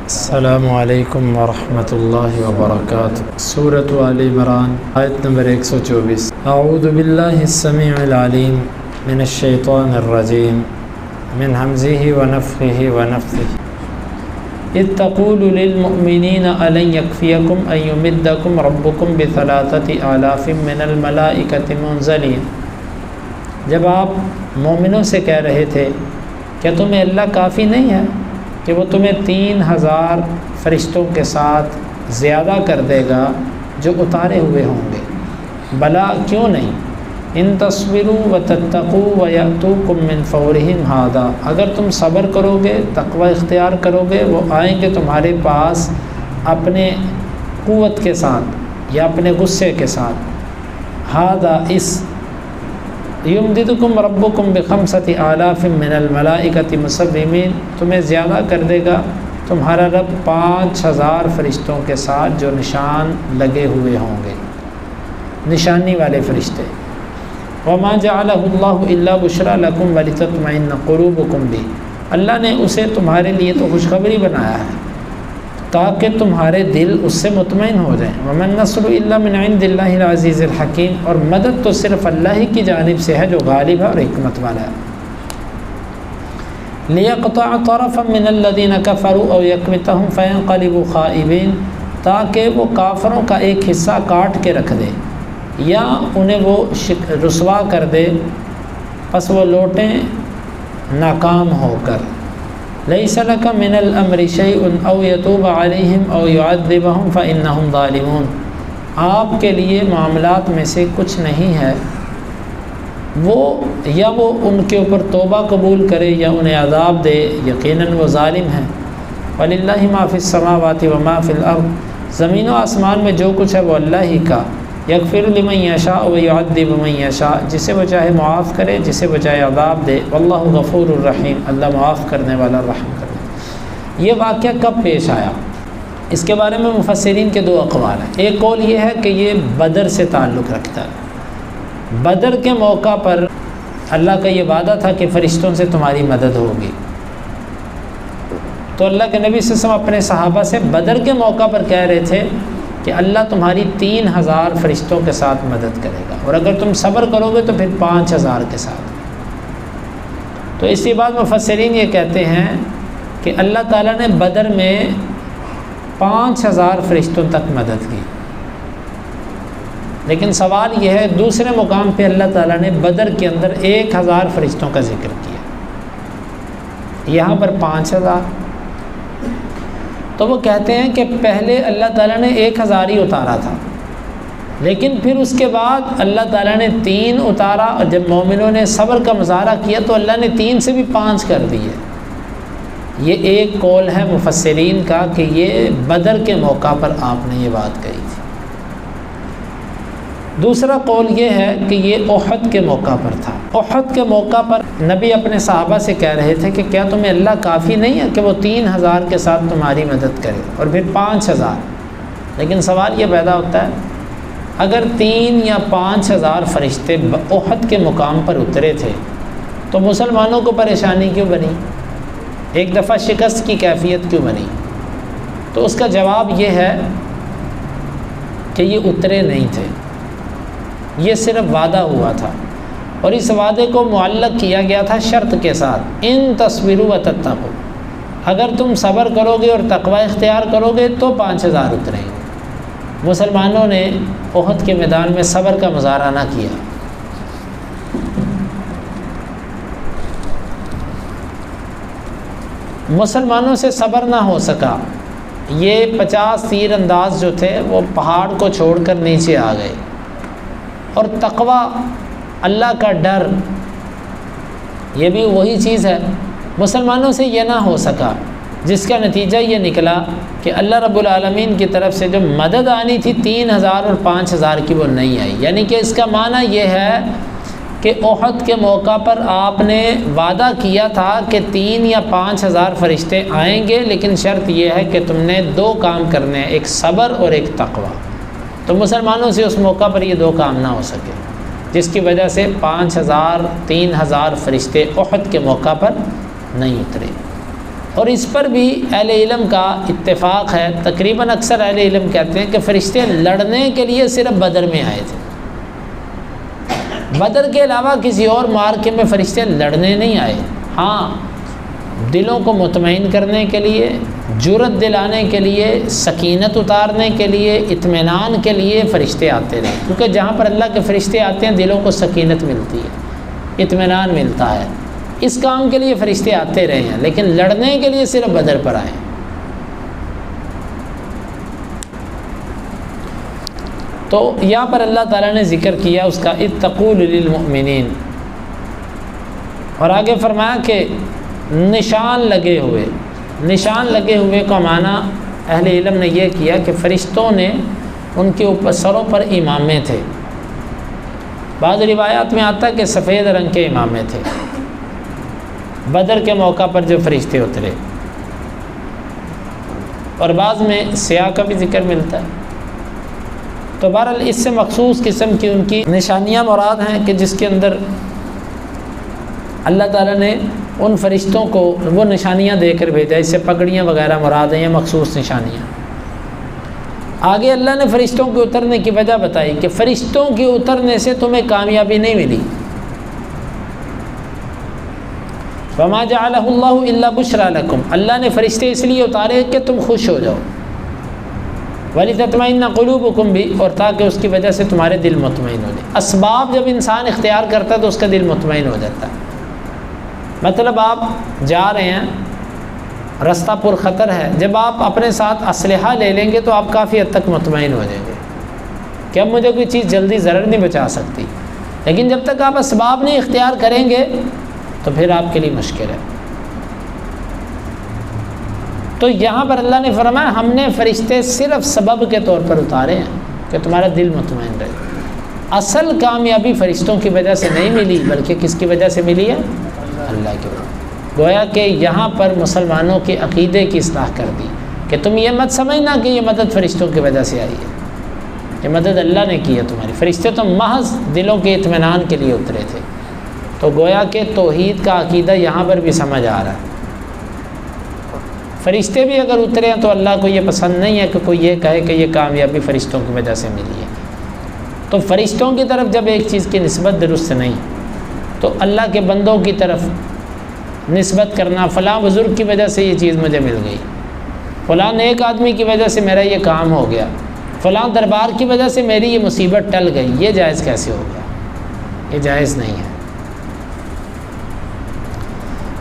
السلام علیکم ورحمۃ اللہ وبرکاتہ۔ سورۃ آل عمران آیت نمبر 124۔ اعوذ باللہ السمیع العلیم من الشیطان الرجیم من حمزہ ونفخہ ونفثہ اذ تقول للمؤمنین ألن یکفیکم ان یمدکم ربکم بثلاثۃ آلاف من الملائکۃ منزلین۔ جب آپ مومنوں سے کہہ رہے تھے کیا تمہیں اللہ کافی نہیں ہے کہ وہ تمہیں 3000 فرشتوں کے ساتھ زیادہ کر دے گا جو اتارے ہوئے ہوں گے؟ بلا کیوں نہیں، ان تصبروا وتتقوا ویأتوکم من فورہم ھذا، اگر تم صبر کرو گے، تقوی اختیار کرو گے، وہ آئیں گے تمہارے پاس اپنے قوت کے ساتھ یا اپنے غصے کے ساتھ۔ ھذا اس، یمددکم ربکم بخمسۃ آلاف من الملائکۃ مسومین، تمہیں زیادہ کر دے گا تمہارا رب 5000 فرشتوں کے ساتھ جو نشان لگے ہوئے ہوں گے، نشانی والے فرشتے۔ وما جعلہ اللہ الا بشری لکم ولتطمئن قلوبکم بہ، اللہ نے اسے تمہارے لیے تو خوشخبری بنایا ہے تاکہ تمہارے دل اس سے مطمئن ہو جائیں۔ وما النصر الا من عند اللہ العزیز الحکیم، اور مدد تو صرف اللہ ہی کی جانب سے ہے جو غالب ہے اور حکمت والا ہے۔ لیقطع طرفا من الذین کفروا او یکبتہم فینقلبوا خائبین، تاکہ وہ کافروں کا ایک حصہ کاٹ کے رکھ دے یا انہیں وہ رسوا کر دے، پس وہ لوٹیں ناکام ہو کر۔ لیس لک من الامر شیء او یتوب علیہم او یعذبہم فانہم ظالمون، آپ کے لیے معاملات میں سے کچھ نہیں ہے، وہ ان کے اوپر توبہ قبول کرے یا انہیں عذاب دے، یقیناً وہ ظالم ہیں۔ وللہ ما فی السماوات وما فی الارض، زمین و آسمان میں جو کچھ ہے وہ اللہ ہی کا۔ یغفر لمن یشاء ویعذب من یشاء، جسے وہ چاہے معاف کرے، جسے وہ چاہے عذاب دے۔ واللہ غفور الرحیم، اللہ معاف کرنے والا، رحم کرنے۔ یہ واقعہ کب پیش آیا؟ اس کے بارے میں مفسرین کے 2 اقوال ہیں۔ ایک قول یہ ہے کہ یہ بدر سے تعلق رکھتا ہے۔ بدر کے موقع پر اللہ کا یہ وعدہ تھا کہ فرشتوں سے تمہاری مدد ہوگی، تو اللہ کے نبی صلی اللہ علیہ وسلم اپنے صحابہ سے بدر کے موقع پر کہہ رہے تھے کہ اللہ تمہاری 3000 فرشتوں کے ساتھ مدد کرے گا، اور اگر تم صبر کرو گے تو پھر 5000 کے ساتھ۔ تو اس کے بعد مفسرین یہ کہتے ہیں کہ اللہ تعالیٰ نے بدر میں 5000 فرشتوں تک مدد کی، لیکن سوال یہ ہے دوسرے مقام پہ اللہ تعالیٰ نے بدر کے اندر 1000 فرشتوں کا ذکر کیا، یہاں پر 5000۔ تو وہ کہتے ہیں کہ پہلے اللہ تعالیٰ نے 1000 ہی اتارا تھا، لیکن پھر اس کے بعد اللہ تعالیٰ نے 3 اتارا، اور جب مومنوں نے صبر کا مظاہرہ کیا تو اللہ نے 3 سے بھی 5 کر دیے۔ یہ ایک قول ہے مفسرین کا کہ یہ بدر کے موقع پر آپ نے یہ بات کہی تھی۔ دوسرا قول یہ ہے کہ یہ احد کے موقع پر تھا۔ احد کے موقع پر نبی اپنے صحابہ سے کہہ رہے تھے کہ کیا تمہیں اللہ کافی نہیں ہے کہ وہ 3000 کے ساتھ تمہاری مدد کرے، اور پھر 5000۔ لیکن سوال یہ پیدا ہوتا ہے اگر 3 یا 5000 فرشتے احد کے مقام پر اترے تھے تو مسلمانوں کو پریشانی کیوں بنی، ایک دفعہ شکست کی کیفیت کیوں بنی؟ تو اس کا جواب یہ ہے کہ یہ اترے نہیں تھے، یہ صرف وعدہ ہوا تھا، اور اس وعدے کو معلق کیا گیا تھا شرط کے ساتھ، ان تصبروا وتتقوا، اگر تم صبر کرو گے اور تقوی اختیار کرو گے تو 5000 اتریں گے۔ مسلمانوں نے احد کے میدان میں صبر کا مظاہرہ نہ کیا۔ مسلمانوں سے صبر نہ ہو سکا، یہ 50 تیر انداز جو تھے وہ پہاڑ کو چھوڑ کر نیچے آ گئے، اور تقوی، اللہ کا ڈر، یہ بھی وہی چیز ہے، مسلمانوں سے یہ نہ ہو سکا، جس کا نتیجہ یہ نکلا کہ اللہ رب العالمین کی طرف سے جو مدد آنی تھی 3000 اور 5000 کی وہ نہیں آئی۔ یعنی کہ اس کا معنی یہ ہے کہ احد کے موقع پر آپ نے وعدہ کیا تھا کہ 3 یا 5000 فرشتے آئیں گے، لیکن شرط یہ ہے کہ تم نے 2 کام کرنے ہیں، ایک صبر اور ایک تقوی۔ تو مسلمانوں سے اس موقع پر یہ 2 کام نہ ہو سکے، جس کی وجہ سے 5000 3000 فرشتے احد کے موقع پر نہیں اترے۔ اور اس پر بھی اہل علم کا اتفاق ہے، تقریباً اکثر اہل علم کہتے ہیں کہ فرشتے لڑنے کے لیے صرف بدر میں آئے تھے، بدر کے علاوہ کسی اور معرکے میں فرشتے لڑنے نہیں آئے۔ ہاں، دلوں کو مطمئن کرنے کے لیے، جرأت دلانے کے لیے، سکینت اتارنے کے لیے، اطمینان کے لیے فرشتے آتے رہے، کیونکہ جہاں پر اللہ کے فرشتے آتے ہیں دلوں کو سکینت ملتی ہے، اطمینان ملتا ہے، اس کام کے لیے فرشتے آتے رہے ہیں، لیکن لڑنے کے لیے صرف بدر پر آئے۔ تو یہاں پر اللہ تعالیٰ نے ذکر کیا اس کا اتقوا للمؤمنین، اور آگے فرمایا کہ نشان لگے ہوئے، نشان لگے ہوئے کا معنی اہل علم نے یہ کیا کہ فرشتوں نے ان کے اوپر سروں پر امامے تھے، بعض روایات میں آتا ہے کہ سفید رنگ کے امامے تھے بدر کے موقع پر جو فرشتے اترے، اور بعض میں سیاہ کا بھی ذکر ملتا ہے۔ تو بہرحال اس سے مخصوص قسم کی ان کی نشانیاں مراد ہیں کہ جس کے اندر اللہ تعالیٰ نے ان فرشتوں کو وہ نشانیاں دے کر بھیجا، اس سے پگڑیاں وغیرہ مراد ہیں یا مخصوص نشانیاں۔ آگے اللہ نے فرشتوں کے اترنے کی وجہ بتائی کہ فرشتوں کے اترنے سے تمہیں کامیابی نہیں ملی، وما جعلہ اللہ الا بشرا لکم، اللہ نے فرشتے اس لیے اتارے کہ تم خوش ہو جاؤ، وَلِتَطْمَئِنَّ قُلُوبُكُمْ بھی، اور تاکہ اس کی وجہ سے تمہارے دل مطمئن ہو جائے۔ اسباب جب انسان اختیار کرتا ہے تو اس کا دل مطمئن ہو جاتا ہے۔ مطلب آپ جا رہے ہیں، رستہ پر خطر ہے، جب آپ اپنے ساتھ اسلحہ لے لیں گے تو آپ کافی حد تک مطمئن ہو جائیں گے کہ اب مجھے کوئی چیز جلدی ضرر نہیں بچا سکتی، لیکن جب تک آپ اسباب نہیں اختیار کریں گے تو پھر آپ کے لیے مشکل ہے۔ تو یہاں پر اللہ نے فرمایا ہم نے فرشتے صرف سبب کے طور پر اتارے ہیں کہ تمہارا دل مطمئن رہے۔ اصل کامیابی فرشتوں کی وجہ سے نہیں ملی، بلکہ کس کی وجہ سے ملی ہے؟ اللہ کی وجہ۔ گویا کہ یہاں پر مسلمانوں کے عقیدے کی اصلاح کر دی کہ تم یہ مت سمجھنا کہ یہ مدد فرشتوں کی وجہ سے آئی ہے، یہ مدد اللہ نے کی ہے تمہاری، فرشتے تو محض دلوں کے اطمینان کے لیے اترے تھے۔ تو گویا کہ توحید کا عقیدہ یہاں پر بھی سمجھ آ رہا ہے۔ فرشتے بھی اگر اترے ہیں تو اللہ کو یہ پسند نہیں ہے کہ کوئی یہ کہے کہ یہ کامیابی فرشتوں کی وجہ سے ملی ہے۔ تو فرشتوں کی طرف جب ایک چیز کی نسبت درست نہیں تو اللہ کے بندوں کی طرف نسبت کرنا، فلاں بزرگ کی وجہ سے یہ چیز مجھے مل گئی، فلاں ایک آدمی کی وجہ سے میرا یہ کام ہو گیا، فلاں دربار کی وجہ سے میری یہ مصیبت ٹل گئی، یہ جائز کیسے ہو گیا؟ یہ جائز نہیں ہے۔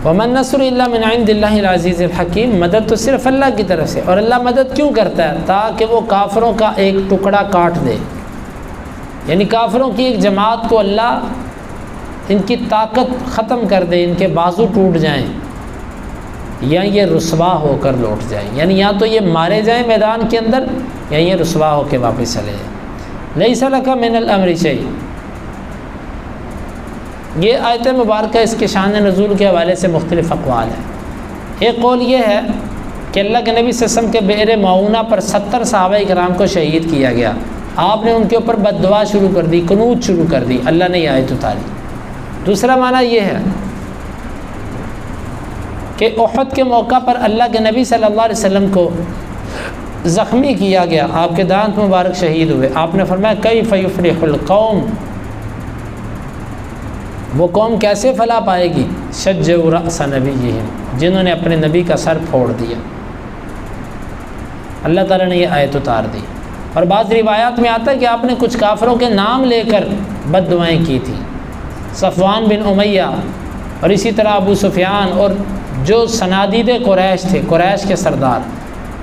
وَمَن نَّصْرُ إِلَّا مِنْ عِنْدِ اللَّهِ الْعَزِيزِ الْحَكِيمِ، مدد تو صرف اللہ کی طرف سے، اور اللہ مدد کیوں کرتا ہے؟ تاکہ وہ کافروں کا ایک ٹکڑا کاٹ دے، یعنی کافروں کی ایک جماعت کو اللہ ان کی طاقت ختم کر دے، ان کے بازو ٹوٹ جائیں یا یہ رسوا ہو کر لوٹ جائیں، یعنی یا تو یہ مارے جائیں میدان کے اندر یا یہ رسوا ہو کے واپس چلے جائیں۔ لَيْسَ لَكَ مِنَ الْأَمْرِ شَيْءٌ، یہ آیت مبارکہ اس کے شان نزول کے حوالے سے مختلف اقوال ہیں۔ ایک قول یہ ہے کہ اللہ کے نبی صلی اللہ علیہ وسلم کے بئر معونہ پر 70 صحابہ کرام کو شہید کیا گیا، آپ نے ان کے اوپر بد دعا شروع کر دی، قنوت شروع کر دی، اللہ نے یہ آیت اتاری۔ دوسرا معنی یہ ہے کہ احد کے موقع پر اللہ کے نبی صلی اللہ علیہ وسلم کو زخمی کیا گیا، آپ کے دانت مبارک شہید ہوئے، آپ نے فرمایا کیف یفلح القوم، وہ قوم کیسے فلاح پائے گی؟ شجعوا رأس نبیہم، جنہوں نے اپنے نبی کا سر پھوڑ دیا۔ اللہ تعالیٰ نے یہ آیت اتار دی۔ اور بعض روایات میں آتا ہے کہ آپ نے کچھ کافروں کے نام لے کر بد دعائیں کی تھیں، صفوان بن امیہ اور اسی طرح ابو سفیان اور جو صنادید قریش تھے، قریش کے سردار،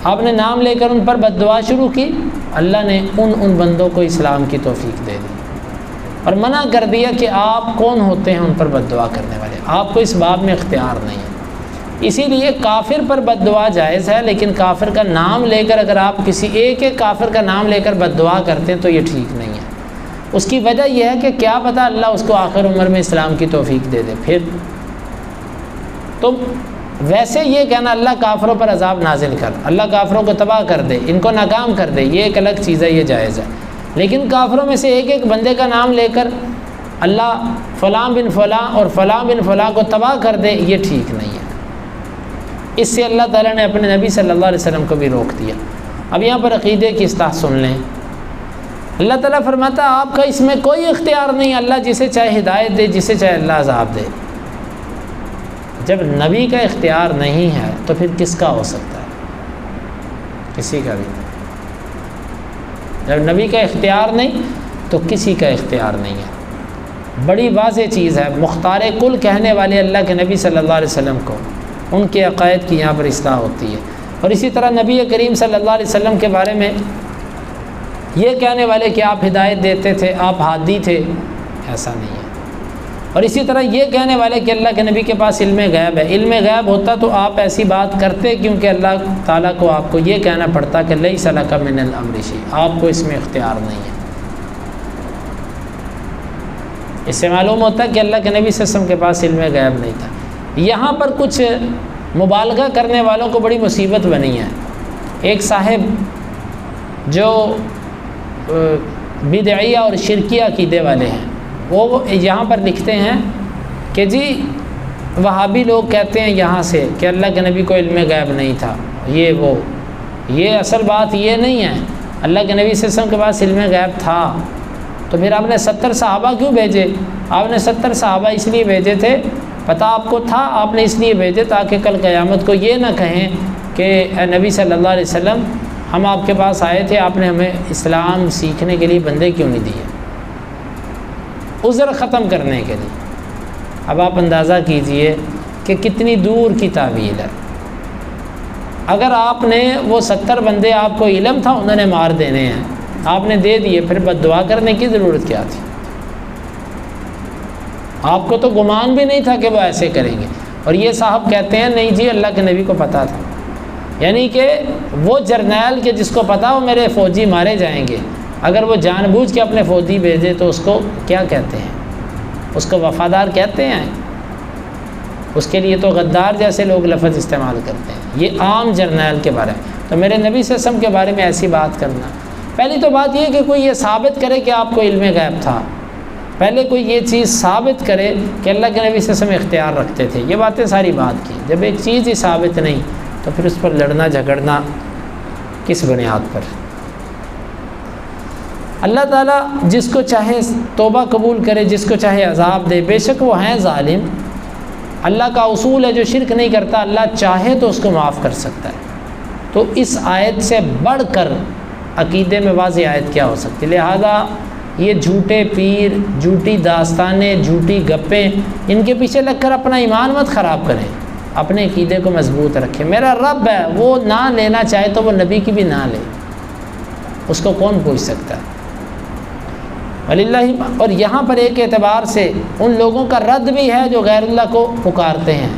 آپ نے نام لے کر ان پر بد دعا شروع کی، اللہ نے ان بندوں کو اسلام کی توفیق دے دی اور منع کر دیا کہ آپ کون ہوتے ہیں ان پر بد دعا کرنے والے، آپ کو اس باب میں اختیار نہیں ہے۔ اسی لیے کافر پر بد دعا جائز ہے، لیکن کافر کا نام لے کر اگر آپ کسی ایک کافر کا نام لے کر بد دعا کرتے ہیں تو یہ ٹھیک نہیں ہے۔ اس کی وجہ یہ ہے کہ کیا پتہ اللہ اس کو آخر عمر میں اسلام کی توفیق دے دے۔ پھر تو ویسے یہ کہنا اللہ کافروں پر عذاب نازل کر، اللہ کافروں کو تباہ کر دے، ان کو ناکام کر دے، یہ ایک الگ چیز ہے، یہ جائز ہے۔ لیکن کافروں میں سے ایک بندے کا نام لے کر اللہ فلاں بن فلاں اور فلاں بن فلاں کو تباہ کر دے، یہ ٹھیک نہیں ہے۔ اس سے اللہ تعالیٰ نے اپنے نبی صلی اللہ علیہ وسلم کو بھی روک دیا۔ اب یہاں پر عقیدے کی اصلاح سن لیں۔ اللہ تعالیٰ فرماتا ہے آپ کا اس میں کوئی اختیار نہیں، اللہ جسے چاہے ہدایت دے، جسے چاہے اللہ عذاب دے۔ جب نبی کا اختیار نہیں ہے تو پھر کس کا ہو سکتا ہے؟ کسی کا بھی۔ جب نبی کا اختیار نہیں تو کسی کا اختیار نہیں ہے۔ بڑی واضح چیز ہے، مختار کل کہنے والے اللہ کے نبی صلی اللہ علیہ وسلم کو ان کے عقائد کی یہاں پر اصلاح ہوتی ہے۔ اور اسی طرح نبی کریم صلی اللہ علیہ وسلم کے بارے میں یہ کہنے والے کہ آپ ہدایت دیتے تھے، آپ ہادی تھے، ایسا نہیں ہے۔ اور اسی طرح یہ کہنے والے کہ اللہ کے نبی کے پاس علم غیب ہے، علم غیب ہوتا تو آپ ایسی بات کرتے، کیونکہ اللہ تعالیٰ کو آپ کو یہ کہنا پڑتا کہ لیس لک من الامر شیء، آپ کو اس میں اختیار نہیں ہے۔ اس سے معلوم ہوتا ہے کہ اللہ کے نبی صلی اللہ علیہ وسلم کے پاس علم غیب نہیں تھا۔ یہاں پر کچھ مبالغہ کرنے والوں کو بڑی مصیبت بنی ہے۔ ایک صاحب جو بدعیہ اور شرکیہ عقیدے والے ہیں، وہ یہاں پر لکھتے ہیں کہ جی وہابی لوگ کہتے ہیں یہاں سے کہ اللہ کے نبی کو علم غیب نہیں تھا، یہ اصل بات یہ نہیں ہے۔ اللہ کے نبی صلی اللہ علیہ وسلم کے پاس علم غیب تھا، تو پھر آپ نے 70 صحابہ کیوں بھیجے؟ آپ نے 70 صحابہ اس لیے بھیجے تھے، پتہ آپ کو تھا، آپ نے اس لیے بھیجے تاکہ کل قیامت کو یہ نہ کہیں کہ اے نبی صلی اللہ علیہ وسلم ہم آپ کے پاس آئے تھے، آپ نے ہمیں اسلام سیکھنے کے لیے بندے کیوں نہیں دیے، عذر ختم کرنے کے لیے۔ اب آپ اندازہ کیجئے کہ کتنی دور کی تعویل ہے۔ اگر آپ نے وہ 70 بندے آپ کو علم تھا انہوں نے مار دینے ہیں، آپ نے دے دیے، پھر بد دعا کرنے کی ضرورت کیا تھی؟ آپ کو تو گمان بھی نہیں تھا کہ وہ ایسے کریں گے۔ اور یہ صاحب کہتے ہیں نہیں جی اللہ کے نبی کو پتہ تھا، یعنی کہ وہ جرنیل کے جس کو پتا وہ میرے فوجی مارے جائیں گے، اگر وہ جان بوجھ کے اپنے فوجی بھیجے تو اس کو کیا کہتے ہیں؟ اس کو وفادار کہتے ہیں؟ اس کے لیے تو غدار جیسے لوگ لفظ استعمال کرتے ہیں۔ یہ عام جرنیل کے بارے میں، تو میرے نبی صلی اللہ علیہ وسلم کے بارے میں ایسی بات کرنا، پہلی تو بات یہ کہ کوئی یہ ثابت کرے کہ آپ کو علم غیب تھا، پہلے کوئی یہ چیز ثابت کرے کہ اللہ کے نبی صلی اللہ علیہ وسلم اختیار رکھتے تھے۔ یہ باتیں ساری بات کی، جب ایک چیز ہی ثابت نہیں تو پھر اس پر لڑنا جھگڑنا کس بنیاد پر؟ اللہ تعالیٰ جس کو چاہے توبہ قبول کرے، جس کو چاہے عذاب دے، بے شک وہ ہیں ظالم۔ اللہ کا اصول ہے جو شرک نہیں کرتا، اللہ چاہے تو اس کو معاف کر سکتا ہے۔ تو اس آیت سے بڑھ کر عقیدے میں واضح آیت کیا ہو سکتی؟ لہذا یہ جھوٹے پیر، جھوٹی داستانیں، جھوٹی گپیں، ان کے پیچھے لگ کر اپنا ایمان مت خراب کریں، اپنے عقیدے کو مضبوط رکھیں۔ میرا رب ہے، وہ نہ لینا چاہے تو وہ نبی کی بھی نہ لے، اس کو کون پوچھ سکتا ہے؟ وللہ۔ اور یہاں پر ایک اعتبار سے ان لوگوں کا رد بھی ہے جو غیر اللہ کو پکارتے ہیں۔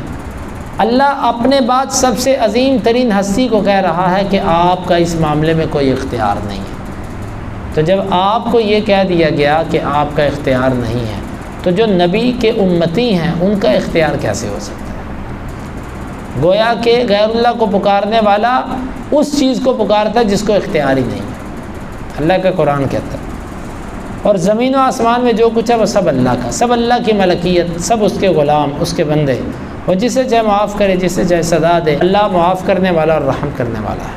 اللہ اپنے بعد سب سے عظیم ترین ہستی کو کہہ رہا ہے کہ آپ کا اس معاملے میں کوئی اختیار نہیں ہے۔ تو جب آپ کو یہ کہہ دیا گیا کہ آپ کا اختیار نہیں ہے، تو جو نبی کے امتی ہیں ان کا اختیار کیسے ہو سکتا ہے؟ گویا کہ غیر اللہ کو پکارنے والا اس چیز کو پکارتا ہے جس کو اختیار ہی نہیں ہے۔ اللہ کا قرآن کہتا ہے، اور زمین و آسمان میں جو کچھ ہے وہ سب اللہ کا، سب اللہ کی ملکیت، سب اس کے غلام، اس کے بندے، وہ جسے چاہے معاف کرے، جسے چاہے سزا دے۔ اللہ معاف کرنے والا اور رحم کرنے والا ہے۔